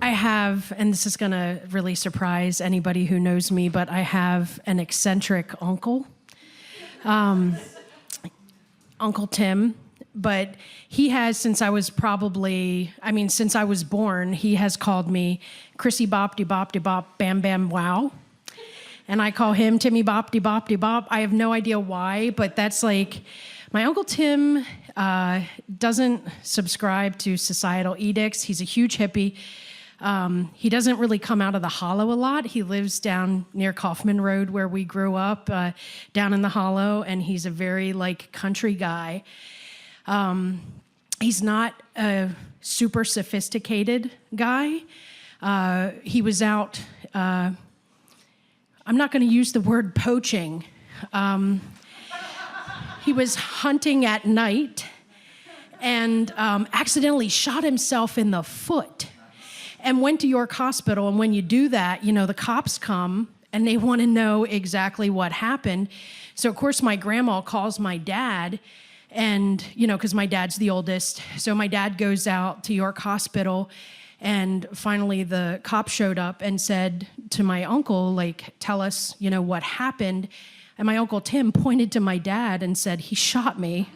I have, and this is going to really surprise anybody who knows me, but I have an eccentric uncle, Uncle Tim. But he has, since I was born, he has called me Chrissy Bop De Bop De Bop Bam Bam Wow. And I call him Timmy Bop De Bop De Bop. I have no idea why, but that's like, my Uncle Tim doesn't subscribe to societal edicts. He's a huge hippie. He doesn't really come out of the Hollow a lot. He lives down near Kauffman Road where we grew up, down in the Hollow, and he's a very country guy. He's not a super sophisticated guy. He was out, I'm not going to use the word poaching. He was hunting at night and accidentally shot himself in the foot and went to York Hospital. And when you do that, the cops come and they want to know exactly what happened. So, of course, my grandma calls my dad and, because my dad's the oldest. So my dad goes out to York Hospital, and finally the cop showed up and said to my uncle, tell us, what happened. And my Uncle Tim pointed to my dad and said, he shot me,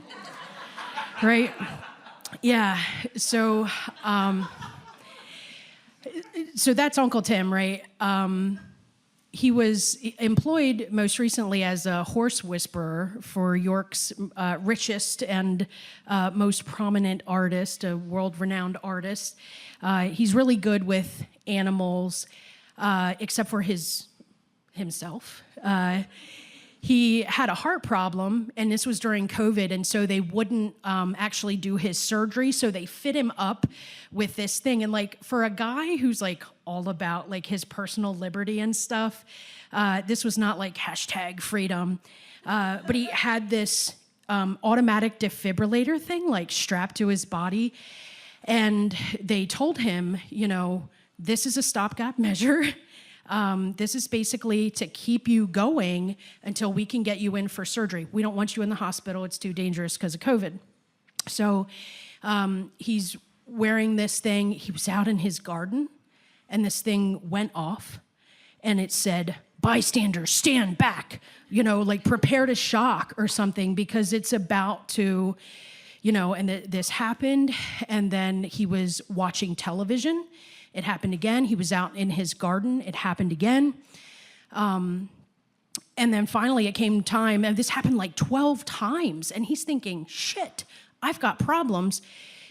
right? Yeah, so that's Uncle Tim, right? He was employed most recently as a horse whisperer for York's richest and most prominent artist, a world-renowned artist. He's really good with animals, except for himself. He had a heart problem, and this was during COVID, and so they wouldn't actually do his surgery, so they fit him up with this thing. And for a guy who's all about his personal liberty and stuff, this was not hashtag freedom, but he had this automatic defibrillator thing strapped to his body, and they told him, this is a stopgap measure. This is basically to keep you going until we can get you in for surgery. We don't want you in the hospital. It's too dangerous because of COVID. So he's wearing this thing. He was out in his garden, and this thing went off, and it said, bystanders, stand back, prepare to shock or something, because it's about to, and this happened, and then he was watching television. It happened again. He was out in his garden. It happened again. And then finally it came time, and this happened 12 times, and he's thinking, shit, I've got problems.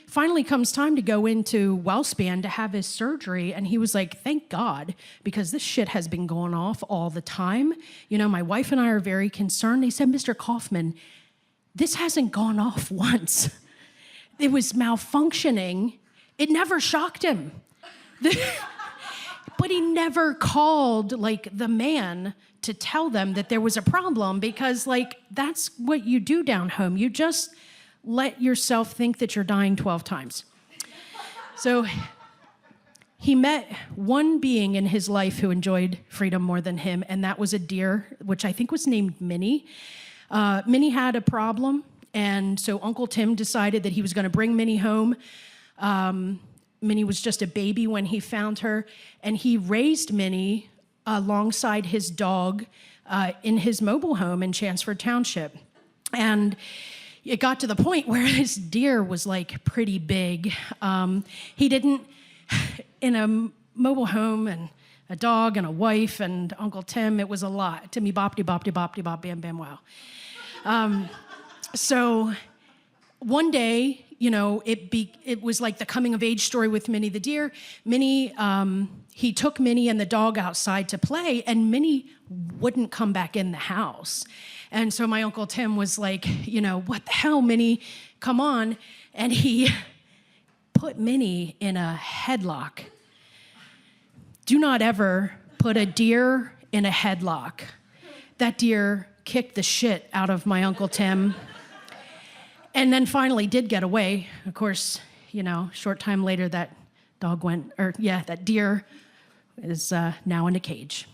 Finally comes time to go into WellSpan to have his surgery, and he was like, thank God, because this shit has been going off all the time. My wife and I are very concerned. They said, Mr. Kauffman, this hasn't gone off once. It was malfunctioning. It never shocked him. But he never called the man to tell them that there was a problem, because that's what you do down home. You just let yourself think that you're dying 12 times. So he met one being in his life who enjoyed freedom more than him, and that was a deer, which I think was named Minnie. Minnie had a problem, and so Uncle Tim decided that he was going to bring Minnie home. Minnie was just a baby when he found her, and he raised Minnie alongside his dog in his mobile home in Chanceford Township. And it got to the point where this deer was pretty big. He didn't, in a mobile home and a dog and a wife and Uncle Tim, it was a lot. Timmy bop de bop de bop de bop bam bam wow. So one day, it was the coming of age story with Minnie the deer. Minnie, he took Minnie and the dog outside to play, and Minnie wouldn't come back in the house. And so my Uncle Tim was like, what the hell, Minnie, come on. And he put Minnie in a headlock. Do not ever put a deer in a headlock. That deer kicked the shit out of my Uncle Tim. And then finally did get away. Of course, short time later, that deer is now in a cage.